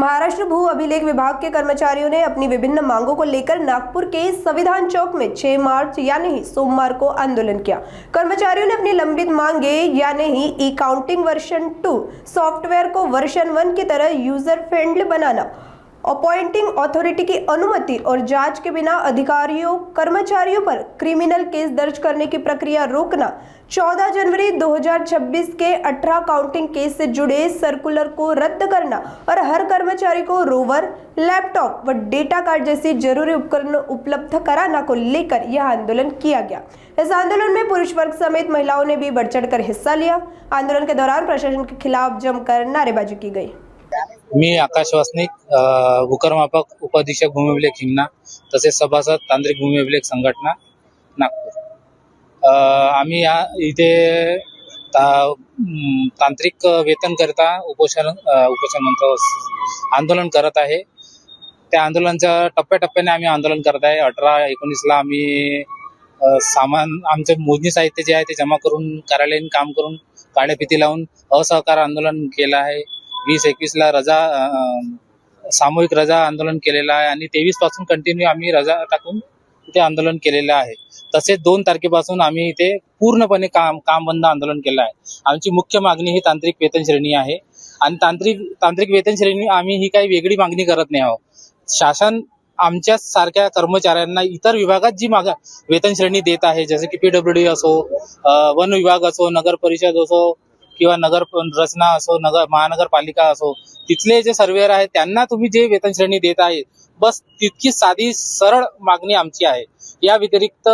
महाराष्ट्र भू अभिलेख विभाग के कर्मचारियों ने अपनी विभिन्न मांगों को लेकर नागपुर के संविधान चौक में 6 मार्च यानी ही सोमवार को आंदोलन किया। कर्मचारियों ने अपनी लंबित मांगे यानी ही ई काउंटिंग वर्जन 2 सॉफ्टवेयर को वर्जन 1 की तरह user friendly banana, appointing authority की अनुमति और जांच के बिना अधिकारियों कर्मचारियों पर क्रिमिनल केस दर्ज करने की प्रक्रिया रोकना, 14 जनवरी 2026 के 18 काउंटिंग केस से जुड़े सर्कुलर को रद्द करना और हर कर्मचारी को रोवर, लैपटॉप व डेटा कार्ड जैसी जरूरी उपकरण उपलब्ध कराना को लेकर यह आंदोलन किया गया। इस आंदोलन में पुरुष वर्ग समेत महिलाओं ने भी बढ़ चढ़कर हिस्सा लिया। आंदोलन के दौरान प्रशासन के खिलाफ जमकर नारेबाजी की गई। मी आकाश वासनिक, भूकरमापक उपाधीक्षक भूमी अभिलेख हिंगणा तसेच सभासद तांत्रिक भूमी अभिलेख संघटना नागपूर। आम्ही इथे तांत्रिक वेतन करता उपोषण म्हणतो आंदोलन करत आहे। त्या आंदोलनाच्या टप्प्याटप्प्याने आम्ही आंदोलन करत आहे। 18-19ला आम्ही सामान आमचे मोजणी साहित्य जे आहे ते जमा करून कार्यालयीन काम करून काड्याफिती लावून असहकार आंदोलन केलं आहे। 20-21ला रजा सामूहिक रजा आंदोलन केलेलं आहे आणि 23 पासून कंटिन्यू आम्ही रजा टाकून इथे आंदोलन केलेलं आहे। तसेच 2 तारखेपासून आम्ही इथे पूर्णपणे काम बंद आंदोलन केलं आहे। आमची मुख्य मागणी ही तांत्रिक वेतन श्रेणी आहे आणि तांत्रिक वेतन श्रेणी आम्ही ही काही वेगळी मागणी करत नाही आहोत। शासन आमच्या सारख्या कर्मचाऱ्यांना इतर विभागात जी वेतन श्रेणी देत आहे, जसे की पीडब्ल्यूडी असो, वन विभाग असो, नगर परिषद असो किंवा नगर रचना असो, महानगरपालिका असो, तिथले जे सर्वेअर आहेत त्यांना तुम्ही जे वेतन श्रेणी देत आहे बस तितकी साधी सरळ मागणी आमची आहे। या व्यतिरिक्त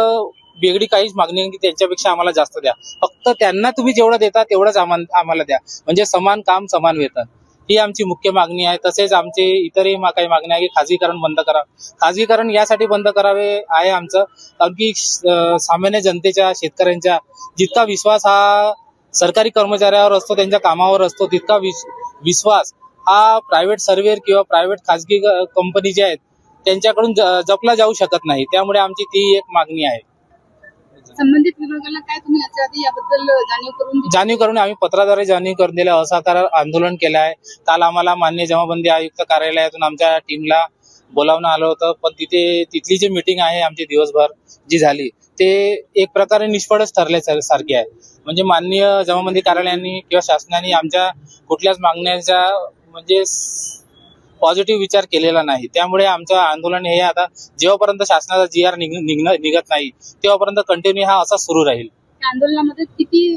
वेगळी काहीच मागणी नाही की त्यांच्यापेक्षा आम्हाला जास्त द्या। फक्त त्यांना तुम्ही जेवढं देता तेवढंच आम्हाला द्या, म्हणजे समान काम समान वेतन, ही आमची मुख्य मागणी आहे। तसेच आमचे इतरही काही मागण्या आहे की खाजगीकरण बंद करा। खाजगीकरण यासाठी बंद करावे आहे आमचं, कारण की सामान्य जनतेच्या शेतकऱ्यांच्या जितका विश्वास हा सरकारी कर्मचाऱ्यावर असतो, त्यांच्या कामावर असतो, तितका विश्वास हा प्रायव्हेट सर्वेअर किंवा प्रायव्हेट खाजगी कंपनी जे आहेत त्यांच्याकडून जपला जाऊ शकत नाही। त्यामुळे आमची ती एक मागणी आहे। संबंधित विभागाला काय तुम्ही याच्या आधी याबद्दल जाणीव करून आम्ही पत्राद्वारे जाणीव करून दिले, असहकार आंदोलन केलं आहे। काल आम्हाला माननीय जमाबंदी आयुक्त कार्यालयातून आमच्या टीमला बोलावणं आलं होतं, पण तिथली जी मीटिंग आहे आमची दिवसभर जी झाली ते एक प्रकारे निष्फळच ठरल्यासारखी आहे। म्हणजे माननीय जमाबंदी कार्यालयाने किंवा शासनाने आमच्या कुठल्याच मागण्यांचा म्हणजे पॉझिटिव्ह विचार केलेला नाही। त्यामुळे आमचं आंदोलन हे आता जेव्हापर्यंत शासनाचा GR निघत नाही तेव्हापर्यंत कंटिन्यू हा असा सुरू राहील। आंदोलनामध्ये किती